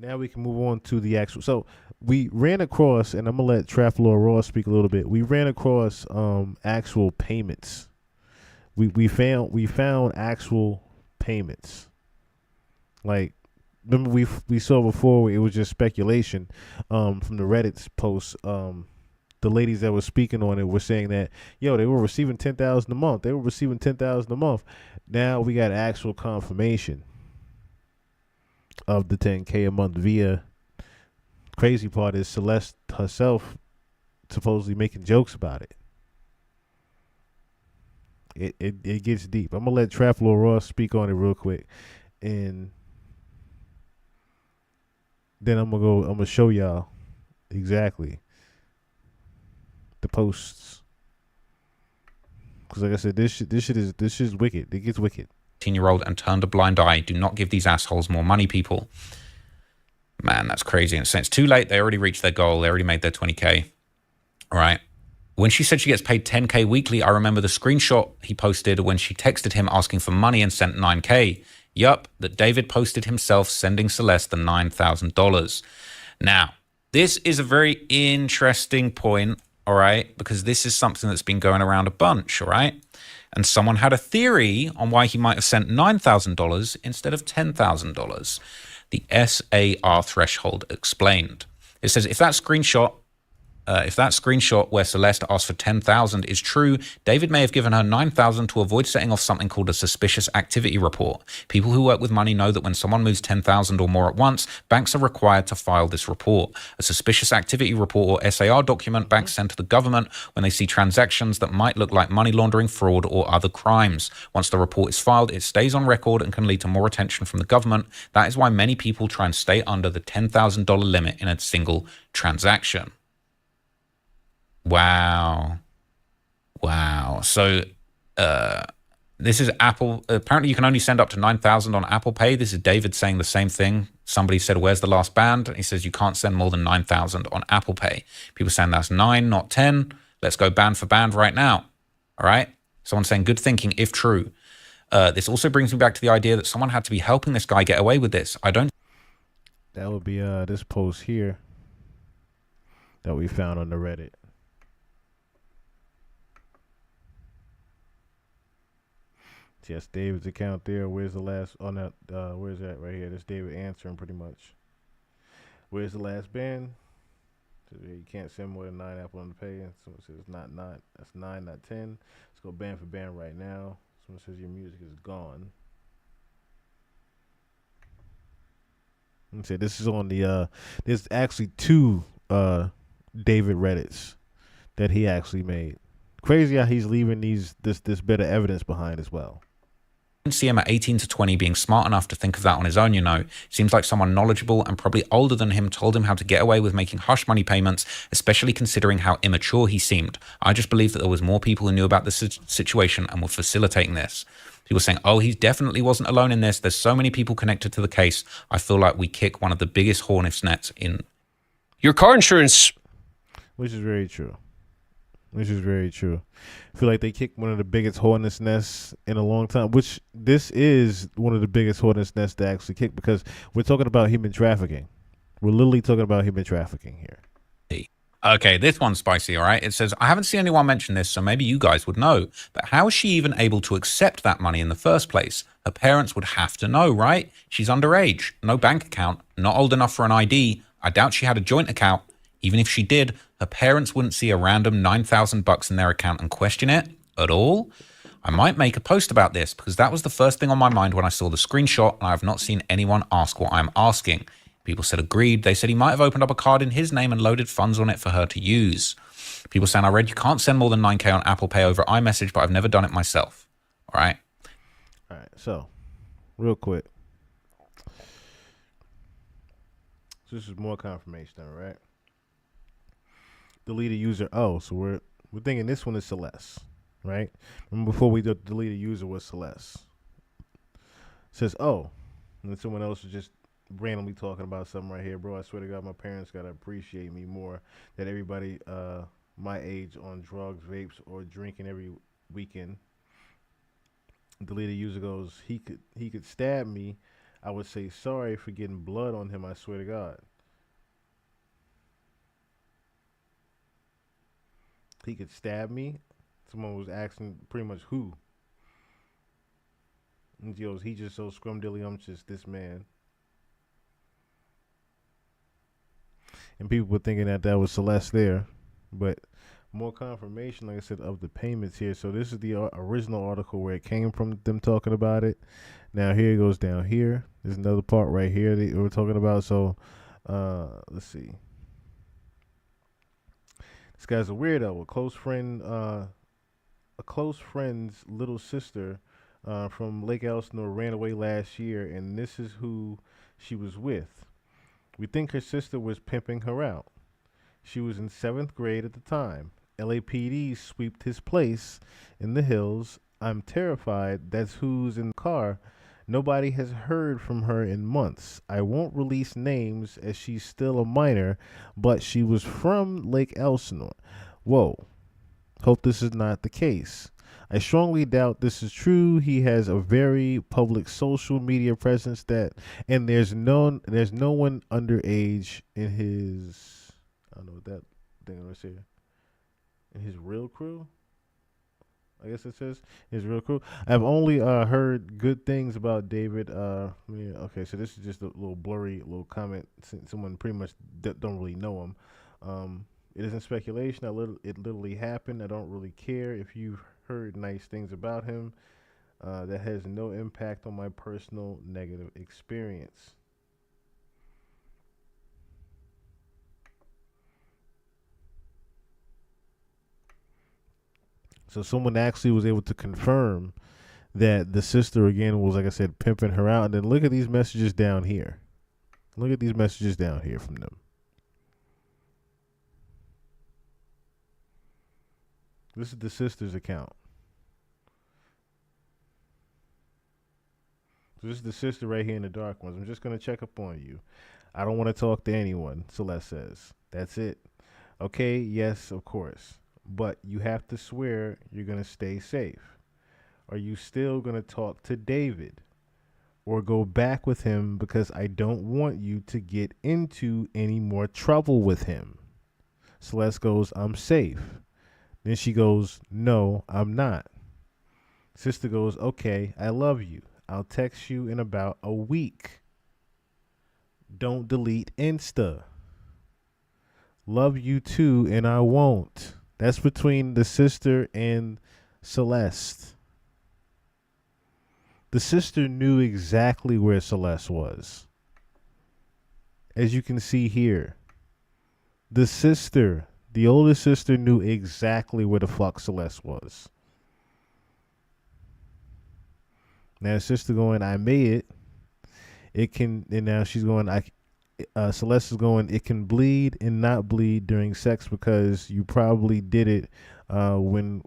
now we can move on to the actual. So we ran across, and I'm gonna let Trafalgar Ross speak a little bit. We ran across actual payments. We found actual payments. Like, remember we saw before it was just speculation from the Reddit's posts. The ladies that were speaking on it were saying that they were receiving 10,000 a month. They were receiving 10,000 a month. Now we got actual confirmation of the 10K a month via. Crazy part is Celeste herself supposedly making jokes about it. It gets deep. I'm gonna let Trafalgar Ross speak on it real quick, and then I'm gonna show y'all exactly the posts. Because like I said, this shit is wicked. It gets wicked. 18-year-old and turned a blind eye. Do not give these assholes more money, people. Man, that's crazy. And it's too late. They already reached their goal. They already made their 20K. All right. When she said she gets paid 10K weekly, I remember the screenshot he posted when she texted him asking for money and sent 9K. Yup, that David posted himself sending Celeste the $9,000. Now, this is a very interesting point, all right, because this is something that's been going around a bunch, all right? And someone had a theory on why he might have sent $9,000 instead of $10,000. The SAR threshold explained. It says if that screenshot where Celeste asked for 10,000 is true, David may have given her 9,000 to avoid setting off something called a suspicious activity report. People who work with money know that when someone moves 10,000 or more at once, banks are required to file this report. A suspicious activity report or SAR document banks send to the government when they see transactions that might look like money laundering, fraud, or other crimes. Once the report is filed, it stays on record and can lead to more attention from the government. That is why many people try and stay under the $10,000 limit in a single transaction. Wow. So this is Apple. Apparently you can only send up to 9,000 on Apple Pay. This is David saying the same thing. Somebody said, where's the last band? And he says you can't send more than 9,000 on Apple Pay. People saying that's 9, not 10. Let's go band for band right now. All right. Someone saying good thinking if true. This also brings me back to the idea that someone had to be helping this guy get away with this. That would be this post here that we found on the Reddit. Yes, David's account there. Where's the last? Oh, no. Where's that right here? That's David answering pretty much. Where's the last band? You can't send more than 9 Apple on the pay. Someone says not 9. That's 9, not 10. Let's go band for band right now. Someone says your music is gone. Let's say this is on the. There's actually 2 David Reddits that he actually made. Crazy how he's leaving this bit of evidence behind as well. See him at 18 to 20 being smart enough to think of that on his own, Seems like someone knowledgeable and probably older than him told him how to get away with making hush money payments, especially considering how immature he seemed. I just believe that there was more people who knew about this situation and were facilitating this. People saying, oh, he definitely wasn't alone in this. There's so many people connected to the case. I feel like we kick one of the biggest hornet's nets in. Your car insurance. Which is very true. I feel like they kicked one of the biggest hornet's nests in a long time, which this is one of the biggest hornet's nests to actually kick because we're talking about human trafficking. We're literally talking about human trafficking here. Okay, this one's spicy, all right? It says, I haven't seen anyone mention this, so maybe you guys would know, but how is she even able to accept that money in the first place? Her parents would have to know, right? She's underage, no bank account, not old enough for an ID. I doubt she had a joint account. Even if she did, her parents wouldn't see a random $9,000 in their account and question it at all. I might make a post about this because that was the first thing on my mind when I saw the screenshot, and I have not seen anyone ask what I'm asking. People said agreed. They said he might have opened up a card in his name and loaded funds on it for her to use. People saying, I read you can't send more than 9K on Apple Pay over iMessage, but I've never done it myself. All right. So, real quick. So this is more confirmation, all right? Deleted user. Oh, so we're thinking this one is Celeste, right? Remember before we deleted user was Celeste. It says, oh, and then someone else was just randomly talking about something right here, bro. I swear to God, my parents gotta appreciate me more that everybody my age on drugs, vapes, or drinking every weekend. Deleted user goes, he could stab me. I would say sorry for getting blood on him, I swear to God. He could stab me. Someone was asking pretty much who. And he goes, he just so scrumdiddlyumptious, this man. And people were thinking that that was Celeste there. But more confirmation, like I said, of the payments here. So this is the original article where it came from, them talking about it. Now here it goes down here. There's another part right here that we're talking about. So let's see. This guy's a weirdo. A close friend's little sister from Lake Elsinore ran away last year, and this is who she was with. We think her sister was pimping her out. She was in 7th grade at the time. LAPD sweeped his place in the hills. I'm terrified. That's who's in the car. Nobody has heard from her in months. I won't release names as she's still a minor, but she was from Lake Elsinore. Whoa. Hope this is not the case. I strongly doubt this is true. He has a very public social media presence and there's no one underage in his, I don't know what that thing was here. In his real crew? I guess it says his real crew. I've only heard good things about David. Okay, so this is just a little blurry little comment. Someone pretty much don't really know him. It isn't speculation. It literally happened. I don't really care if you've heard nice things about him. That has no impact on my personal negative experience. So someone actually was able to confirm that the sister again was, like I said, pimping her out. And then look at these messages down here. Look at these messages down here from them. This is the sister's account. So this is the sister right here in the dark ones. I'm just going to check up on you. I don't want to talk to anyone, Celeste says. That's it. Okay, yes, of course. But you have to swear you're going to stay safe. Are you still going to talk to David? Or go back with him because I don't want you to get into any more trouble with him? Celeste goes, I'm safe. Then she goes, no, I'm not. Sister goes, okay, I love you. I'll text you in about a week. Don't delete Insta. Love you too, and I won't. That's between the sister and Celeste. The sister knew exactly where Celeste was. As you can see here. The sister, the older sister, knew exactly where the fuck Celeste was. Now, sister going, I made it. It can, and now she's going, Celeste is going, it can bleed and not bleed during sex because you probably did it when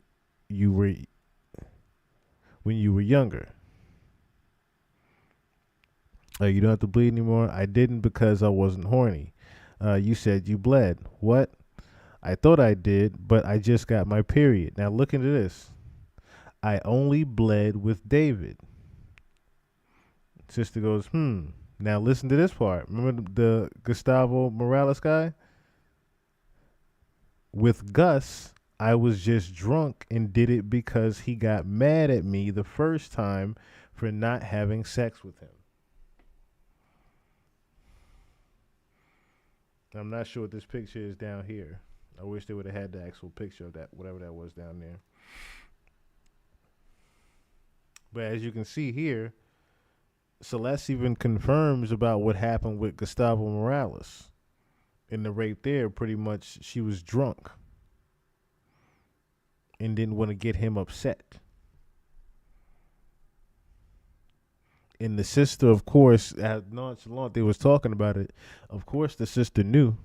you were younger. You don't have to bleed anymore. I didn't because I wasn't horny. You said you bled. What? I thought I did, but I just got my period. Now look into this. I only bled with David. Sister goes, Now listen to this part. Remember the Gustavo Morales guy? With Gus, I was just drunk and did it because he got mad at me the first time for not having sex with him. I'm not sure what this picture is down here. I wish they would have had the actual picture of that, whatever that was down there. But as you can see here, Celeste even confirms about what happened with Gustavo Morales. In the rape there, pretty much she was drunk and didn't want to get him upset. And the sister, of course, as nonchalant they was talking about it, of course the sister knew.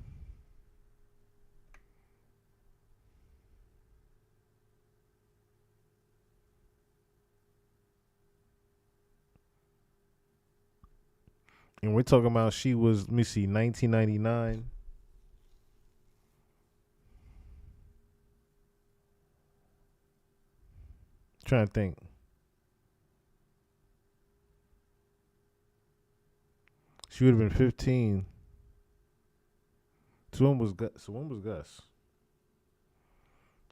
And we're talking about she was, let me see, 1999. Trying to think. She would have been 15. So when was Gus?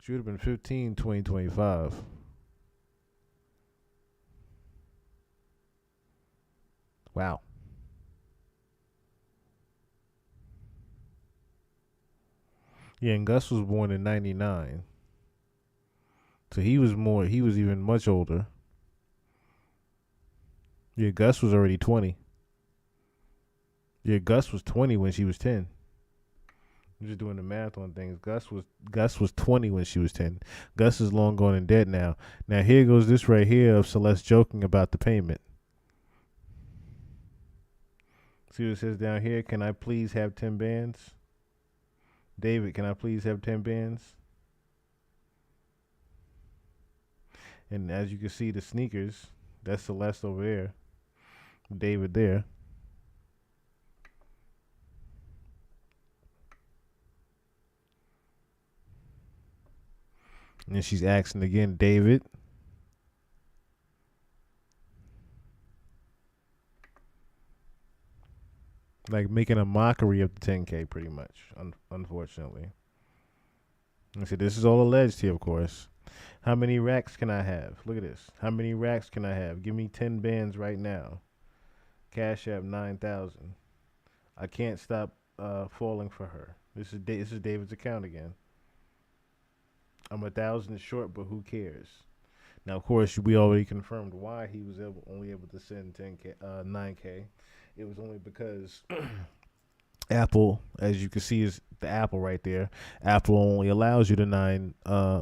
She would have been 15, 2025. Wow. Yeah, and Gus was born in 99. So he was even much older. Yeah, Gus was already 20. Yeah, Gus was 20 when she was 10. I'm just doing the math on things. Gus was 20 when she was 10. Gus is long gone and dead now. Now here goes this right here of Celeste joking about the payment. See what it says down here? Can I please have 10 bands? David, can I please have 10 bands? And as you can see, the sneakers, that's Celeste over there. David there. And then she's asking again, David. Like making a mockery of the 10K pretty much, unfortunately. I said, this is all alleged here, of course. How many racks can I have? Look at this. How many racks can I have? Give me 10 bands right now. Cash App 9,000. I can't stop falling for her. This is David's account again. I'm 1,000 short, but who cares? Now, of course, we already confirmed why he was only able to send 9K. It was only because Apple, as you can see, is the Apple right there. Apple only allows you to 9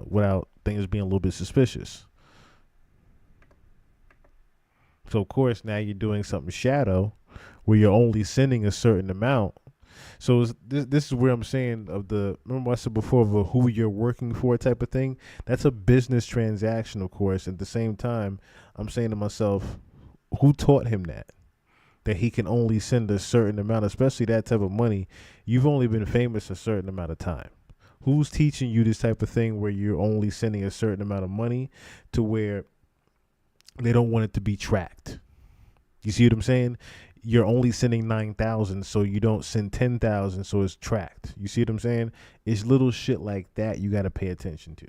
without things being a little bit suspicious. So, of course, now you're doing something shadow where you're only sending a certain amount. So this is where I'm saying remember I said before of who you're working for type of thing. That's a business transaction, of course. At the same time, I'm saying to myself, who taught him that he can only send a certain amount, especially that type of money? You've only been famous a certain amount of time. Who's teaching you this type of thing where you're only sending a certain amount of money to where they don't want it to be tracked? You see what I'm saying? You're only sending 9,000, so you don't send 10,000, so it's tracked. You see what I'm saying? It's little shit like that you got to pay attention to.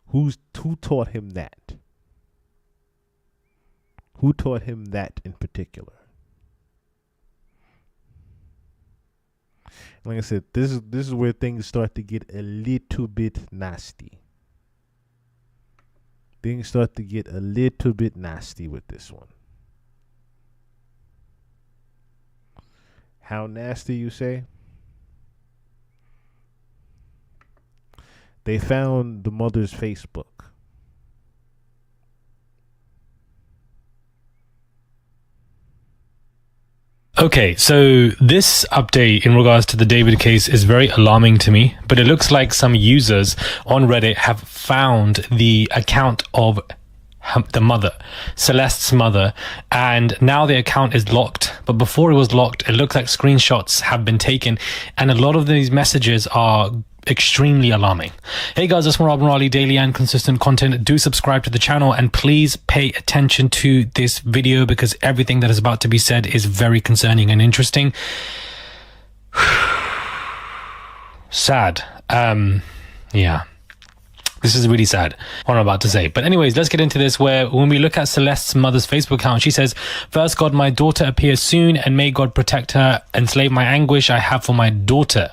Who taught him that? Who taught him that in particular? Like I said, this is where things start to get a little bit nasty. Things start to get a little bit nasty with this one. How nasty, you say? They found the mother's Facebook. Okay, so this update in regards to the David case is very alarming to me, but it looks like some users on Reddit have found the account of the mother, Celeste's mother, and now the account is locked. But before it was locked, it looks like screenshots have been taken, and a lot of these messages are extremely alarming. Hey guys, it's Rob Raleigh, daily and consistent content. Do subscribe to the channel and please pay attention to this video because everything that is about to be said is very concerning and interesting. Sad. Yeah. This is really sad, what I'm about to say. But anyways, let's get into this where when we look at Celeste's mother's Facebook account, she says, "First, God, my daughter appears soon and may God protect her, enslave my anguish I have for my daughter."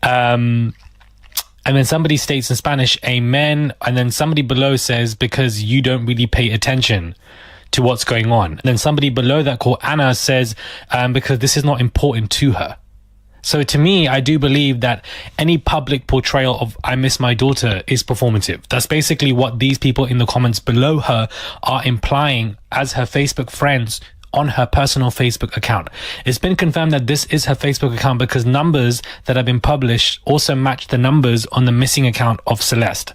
And then somebody states in Spanish, "Amen." And then somebody below says, "Because you don't really pay attention to what's going on." And then somebody below that called Anna says, "Because this is not important to her." So to me, I do believe that any public portrayal of "I miss my daughter" is performative. That's basically what these people in the comments below her are implying as her Facebook friends on her personal Facebook account. It's been confirmed that this is her Facebook account because numbers that have been published also match the numbers on the missing account of Celeste.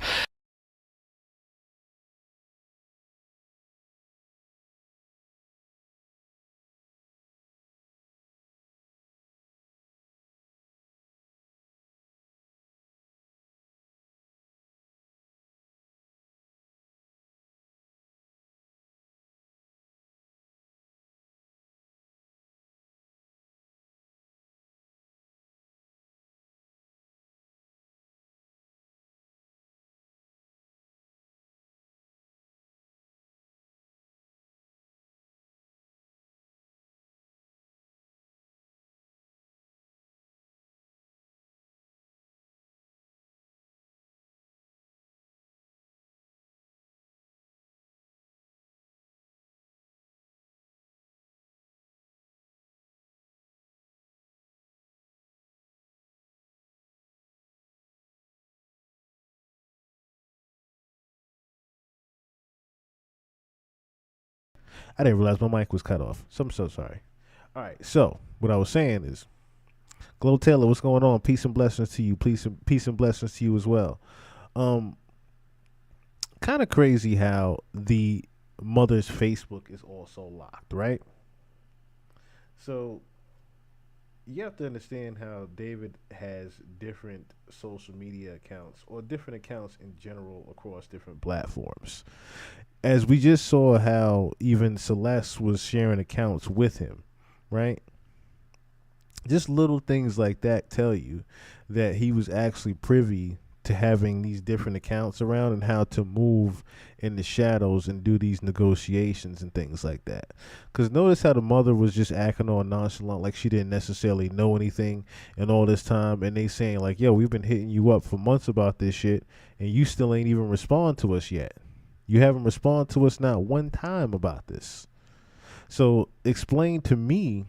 I didn't realize my mic was cut off. So I'm so sorry. All right. So what I was saying is, Glow Taylor, what's going on? Peace and blessings to you. Peace and blessings to you as well. Kind of crazy how the mother's Facebook is also locked, right? So you have to understand how David has different social media accounts or different accounts in general across different platforms. As we just saw how even Celeste was sharing accounts with him, right? Just little things like that tell you that he was actually privy to having these different accounts around and how to move in the shadows and do these negotiations and things like that. Because notice how the mother was just acting all nonchalant, like she didn't necessarily know anything and all this time. And they saying like, yo, we've been hitting you up for months about this shit and you still ain't even respond to us yet. You haven't responded to us not one time about this. So explain to me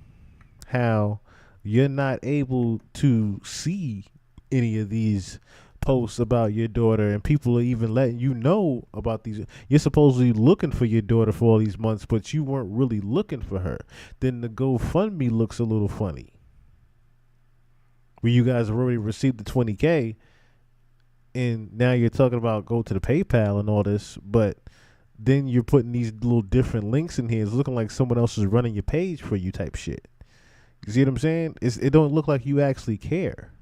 how you're not able to see any of these posts about your daughter and people are even letting you know about these. You're supposedly looking for your daughter for all these months, but you weren't really looking for her. Then the GoFundMe looks a little funny. Where you guys have already received the 20K and now you're talking about go to the PayPal and all this, but then you're putting these little different links in here. It's looking like someone else is running your page for you type shit. You see what I'm saying? It don't look like you actually care.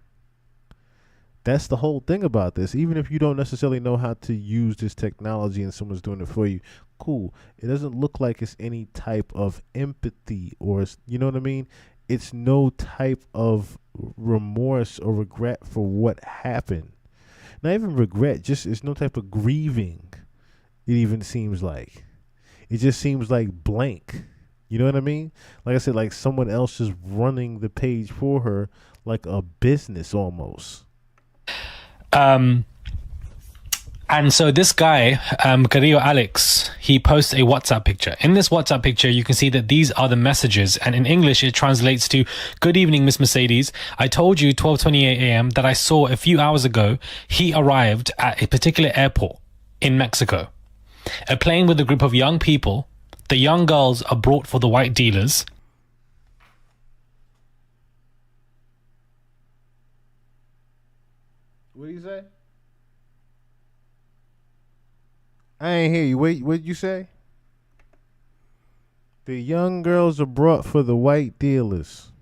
That's the whole thing about this. Even if you don't necessarily know how to use this technology and someone's doing it for you, cool. It doesn't look like it's any type of empathy or, you know what I mean? It's no type of remorse or regret for what happened. Not even regret, just it's no type of grieving, it even seems like. It just seems like blank. You know what I mean? Like I said, like someone else is running the page for her like a business almost. And so this guy, Carrillo Alex, he posts a WhatsApp picture. In this WhatsApp picture, you can see that these are the messages. And in English, it translates to, "Good evening, Miss Mercedes. I told you 12:28 a.m. that I saw a few hours ago he arrived at a particular airport in Mexico. A plane with a group of young people. The young girls are brought for the white dealers." What do you say? I ain't hear you. Wait, what did you say? The young girls are brought for the white dealers.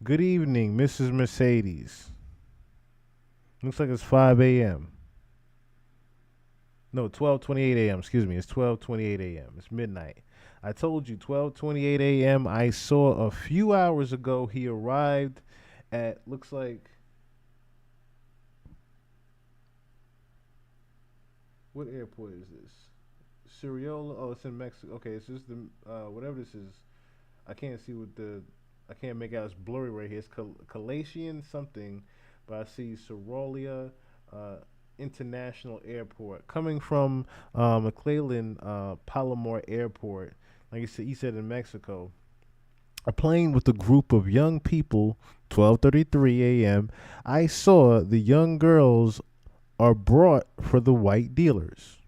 Good evening, Mrs. Mercedes. Looks like it's 5 a.m. No, 12:28 a.m. Excuse me. It's 12:28 a.m. It's midnight. I told you 12:28 a.m. I saw a few hours ago he arrived at, looks like, what airport is this? Ciriola? Oh, it's in Mexico. Okay, it's just the whatever this is. I can't see what I can't make out. It's blurry right here. It's Calatian something, but I see Sorolia International Airport coming from McClellan Palomar Airport. Like he said in Mexico. A plane with a group of young people. 12:33 a.m. I saw the young girls are brought for the white dealers.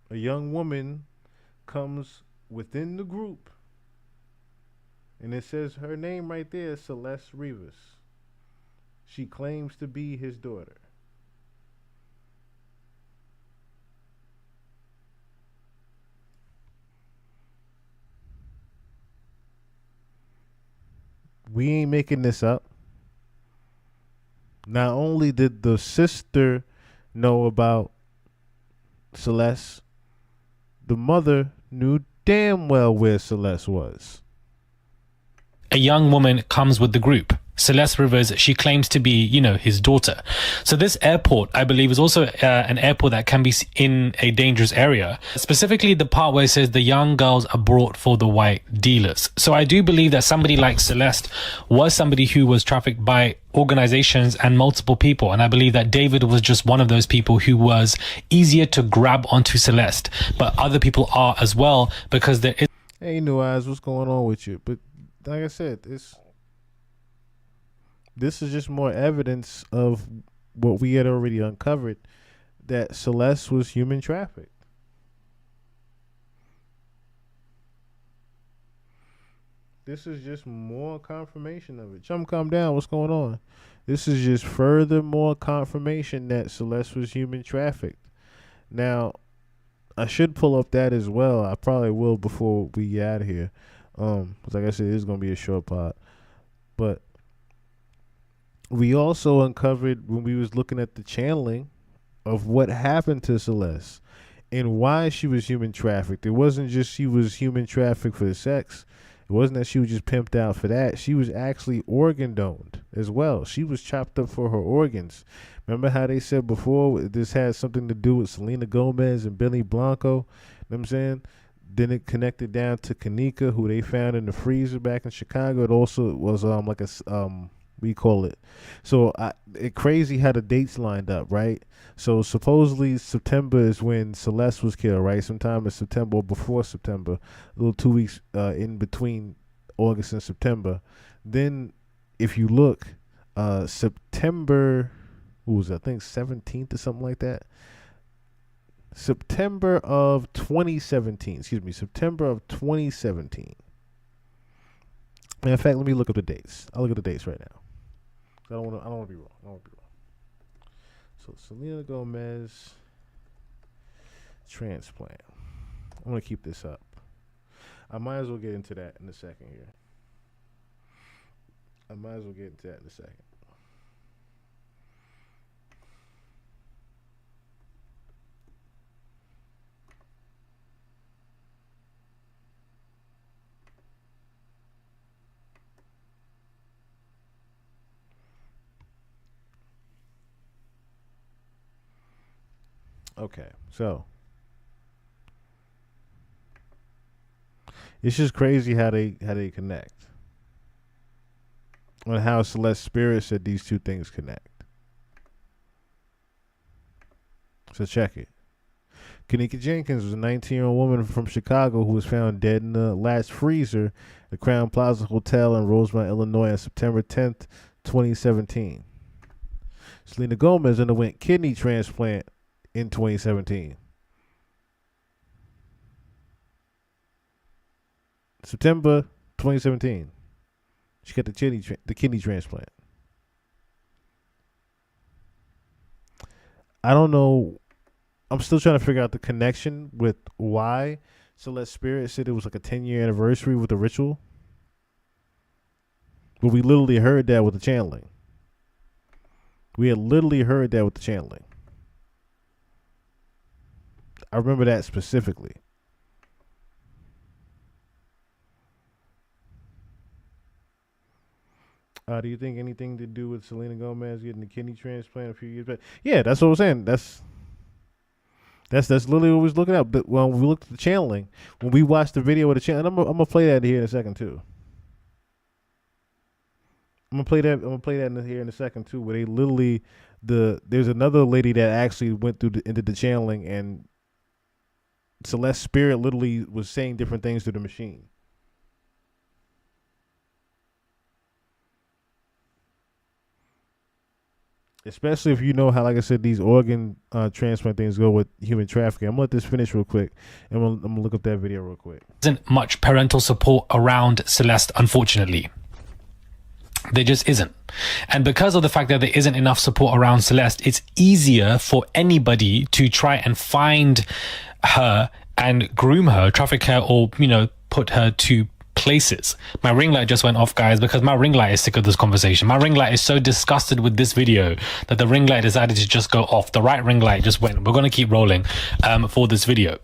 A young woman comes within the group, and it says her name right there, Celeste Rivas. She claims to be his daughter. We ain't making this up. Not only did the sister know about Celeste, the mother knew damn well where Celeste was. A young woman comes with the group. Celeste Rivers, she claims to be, his daughter. So this airport, I believe, is also an airport that can be in a dangerous area. Specifically, the part where it says the young girls are brought for the white dealers. So I do believe that somebody like Celeste was somebody who was trafficked by organizations and multiple people. And I believe that David was just one of those people who was easier to grab onto Celeste. But other people are as well, because there is... Hey, New Eyes, what's going on with you? But like I said, this is just more evidence of what we had already uncovered, that Celeste was human trafficked. this is just more confirmation of it. Chum, calm down. What's going on? This is just further more confirmation that Celeste was human trafficked. Now, I should pull up that as well. I probably will before we get out of here. 'Cause like I said, it's gonna be a short pod. But we also uncovered when we was looking at the channeling of what happened to Celeste and why she was human trafficked. It wasn't just she was human trafficked for the sex. It wasn't that she was just pimped out for that. She was actually organ doned as well. She was chopped up for her organs. Remember how they said before this had something to do with Selena Gomez and Billy Blanco? You know what I'm saying? Then it connected down to Kanika, who they found in the freezer back in Chicago. It also was like a we call it. So it crazy how the dates lined up, right? So supposedly September is when Celeste was killed, right? Sometime in September or before September, a little 2 weeks in between August and September. Then if you look, September, what was it? I think 17th or something like that. September of 2017. September of 2017. And in fact, let me look up the dates. I'll look at the dates right now. I don't want to be wrong. So Selena Gomez transplant. I'm gonna keep this up. I might as well get into that in a second here. Okay, so it's just crazy how they connect, and how Celeste Spirit said these two things connect. So check it. Kanika Jenkins was a 19-year-old woman from Chicago who was found dead in the latch freezer at the Crown Plaza Hotel in Rosemont, Illinois on September 10th, 2017. Selena Gomez underwent kidney transplant in 2017. September 2017. She got the kidney transplant. I don't know. I'm still trying to figure out the connection with why Celeste Spirit said it was like a 10-year anniversary with the ritual. But we literally heard that with the channeling. We had literally heard that with the channeling. I remember that specifically. Do you think anything to do with Selena Gomez getting the kidney transplant a few years back? Yeah, that's what I'm saying. That's literally what we was looking at. But when we looked at the channeling, when we watched the video of the channel, I'm gonna play that here in a second too. I'm gonna play that here in a second too, where they literally there's another lady that actually went through into the channeling, and Celeste Spirit literally was saying different things to the machine. Especially if you know how, like I said, these organ transplant things go with human trafficking. I'm gonna let this finish real quick, and I'm gonna look up that video real quick. Isn't much parental support around Celeste, unfortunately. There just isn't. And because of the fact that there isn't enough support around Celeste, it's easier for anybody to try and find her and groom her, traffic her, or, put her to places. My ring light just went off, guys, because my ring light is sick of this conversation. My ring light is so disgusted with this video that the ring light decided to just go off. The right ring light just went. We're going to keep rolling for this video.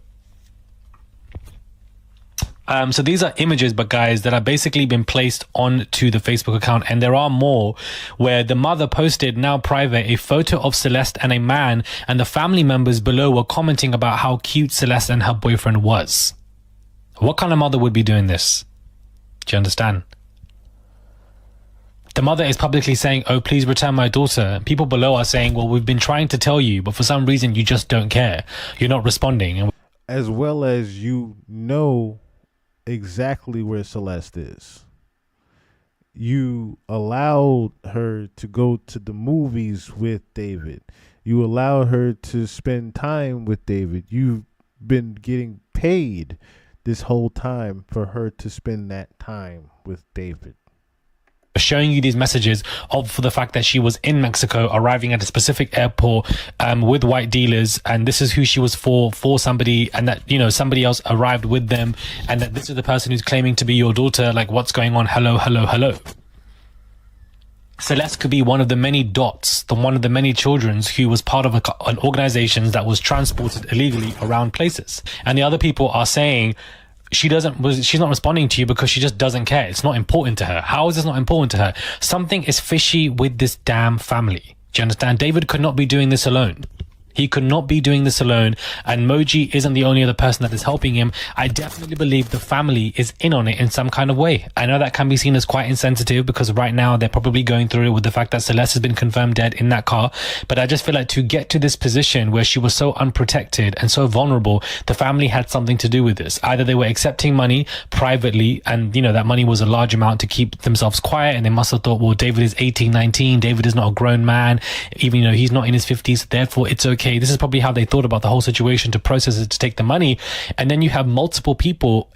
So these are images, but guys, that have basically been placed onto the Facebook account, and there are more, where the mother posted, now private, a photo of Celeste and a man, and the family members below were commenting about how cute Celeste and her boyfriend was. What kind of mother would be doing this? Do you understand? The mother is publicly saying, "Oh, please return my daughter." People below are saying, "Well, we've been trying to tell you, but for some reason you just don't care. You're not responding." As well as exactly where Celeste is. You allowed her to go to the movies with David. You allowed her to spend time with David. You've been getting paid this whole time for her to spend that time with David. Showing you these messages of for the fact that she was in Mexico, arriving at a specific airport with white dealers, and this is who she was for somebody, and that, you know, somebody else arrived with them, and that this is the person who's claiming to be your daughter. Like, what's going on? Hello, hello, hello. Celeste could be one of the many dots, one of the many children who was part of an organization that was transported illegally around places. And the other people are saying she's not responding to you because she just doesn't care. It's not important to her. How is this not important to her? Something is fishy with this damn family. Do you understand? David could not be doing this alone. He could not be doing this alone, and Moji isn't the only other person that is helping him. I definitely believe the family is in on it in some kind of way. I know that can be seen as quite insensitive because right now they're probably going through it with the fact that Celeste has been confirmed dead in that car. But I just feel like to get to this position where she was so unprotected and so vulnerable, the family had something to do with this. Either they were accepting money privately, and you know that money was a large amount to keep themselves quiet, and they must have thought, well, David is 18, 19, David is not a grown man, even, you know, he's not in his 50s, therefore it's okay. This is probably how they thought about the whole situation to process it, to take the money. And then you have multiple people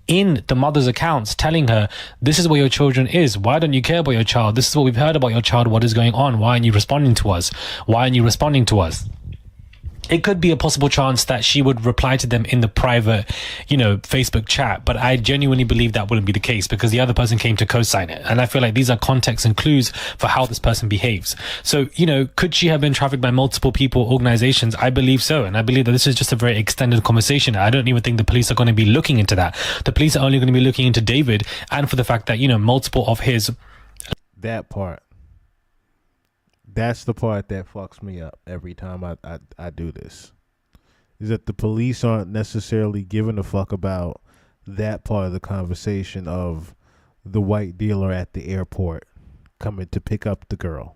in the mother's accounts telling her, this is where your children is. Why don't you care about your child? This is what we've heard about your child. What is going on? Why aren't you responding to us? Why aren't you responding to us? It could be a possible chance that she would reply to them in the private, you know, Facebook chat. But I genuinely believe that wouldn't be the case because the other person came to co-sign it. And I feel like these are context and clues for how this person behaves. So, you know, could she have been trafficked by multiple people, organizations? I believe so. And I believe that this is just a very extended conversation. I don't even think the police are going to be looking into that. The police are only going to be looking into David and for the fact that, you know, multiple of his... That part. That's the part that fucks me up every time I do this. Is that the police aren't necessarily giving a fuck about that part of the conversation of the white dealer at the airport coming to pick up the girl.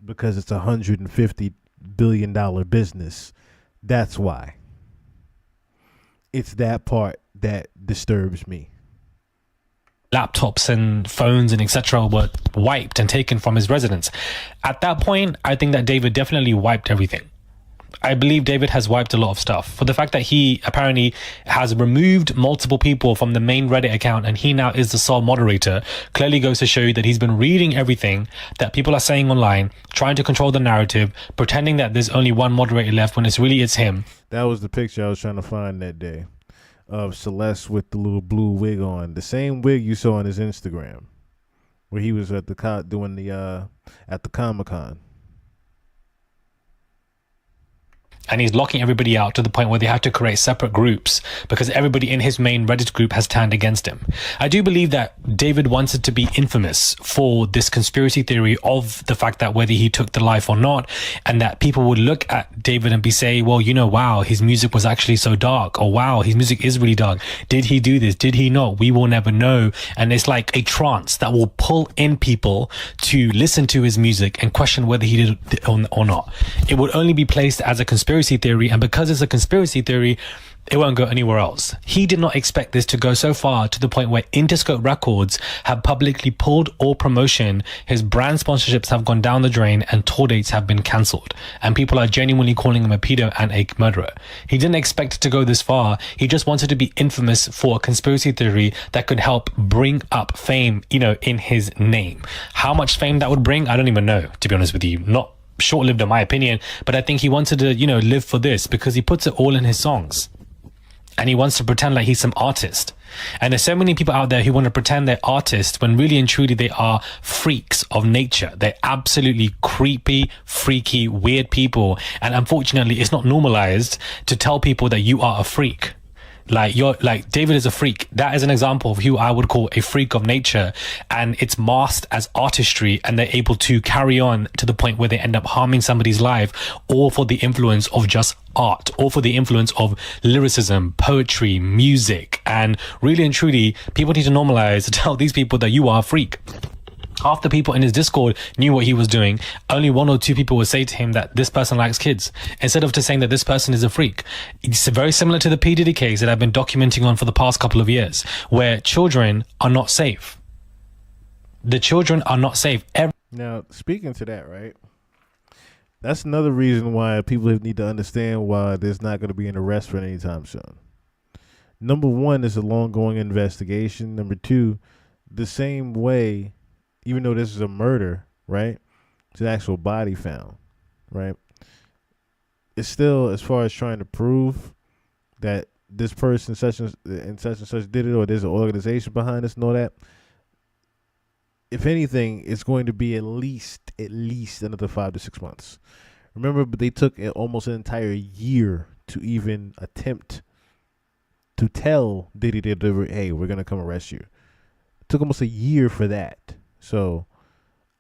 Because it's $150 billion business. That's why. It's that part that disturbs me. Laptops and phones and etc. were wiped and taken from his residence. At that point, I think that David definitely wiped everything. I believe David has wiped a lot of stuff. For the fact that he apparently has removed multiple people from the main Reddit account and he now is the sole moderator, clearly goes to show you that he's been reading everything that people are saying online, trying to control the narrative, pretending that there's only one moderator left when it's him. That was the picture I was trying to find that day. Of Celeste with the little blue wig on, the same wig you saw on his Instagram, where he was at the doing the at the Comic-Con. And he's locking everybody out to the point where they have to create separate groups because everybody in his main Reddit group has turned against him. I do believe that David wanted to be infamous for this conspiracy theory of the fact that whether he took the life or not, and that people would look at David and be saying, well, you know, wow, his music was actually so dark, or wow, his music is really dark. Did he do this? Did he not? We will never know. And it's like a trance that will pull in people to listen to his music and question whether he did it or not. It would only be placed as a conspiracy theory, and because it's a conspiracy theory, it won't go anywhere else. He did not expect this to go so far to the point where Interscope Records have publicly pulled all promotion, his brand sponsorships have gone down the drain, and tour dates have been cancelled. And people are genuinely calling him a pedo and a murderer. He didn't expect it to go this far. He just wanted to be infamous for a conspiracy theory that could help bring up fame, you know, in his name. How much fame that would bring, I don't even know, to be honest with you. Not short-lived in my opinion, but I think he wanted to, you know, live for this because he puts it all in his songs. And he wants to pretend like he's some artist. And there's so many people out there who want to pretend they're artists when really and truly they are freaks of nature. They're absolutely creepy, freaky, weird people. And unfortunately, it's not normalized to tell people that you are a freak. Like David is a freak. That is an example of who I would call a freak of nature, and it's masked as artistry, and they're able to carry on to the point where they end up harming somebody's life, all for the influence of just art, or for the influence of lyricism, poetry, music. And really and truly, people need to normalize to tell these people that you are a freak. Half the people in his Discord knew what he was doing. Only one or two people would say to him that this person likes kids, instead of saying that this person is a freak. It's very similar to the P. Diddy case that I've been documenting on for the past couple of years, where children are not safe. The children are not safe. Now, speaking to that, right? That's another reason why people need to understand why there's not going to be an arrest for anytime soon. Number one is a long going investigation. Number two, the same way, even though this is a murder, right? It's an actual body found, right? It's still, as far as trying to prove that this person such and such did it, or there's an organization behind this and all that. If anything, it's going to be at least another 5 to 6 months. Remember, but they took almost an entire year to even attempt to tell Diddy to deliver, hey, we're gonna come arrest you. It took almost a year for that. So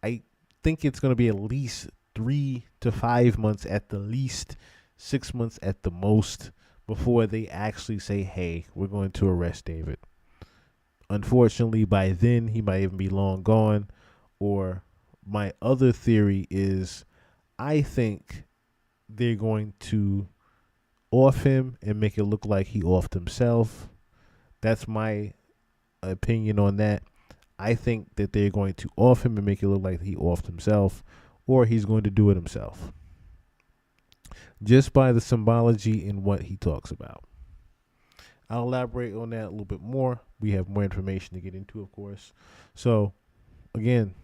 I think it's gonna be at least 3 to 5 months at the least, 6 months at the most, before they actually say, hey, we're going to arrest David. Unfortunately, by then, he might even be long gone. Or my other theory is, I think they're going to off him and make it look like he offed himself. That's my opinion on that. I think that they're going to off him and make it look like he offed himself, or he's going to do it himself. Just by the symbology in what he talks about. I'll elaborate on that a little bit more. We have more information to get into, of course. So, again,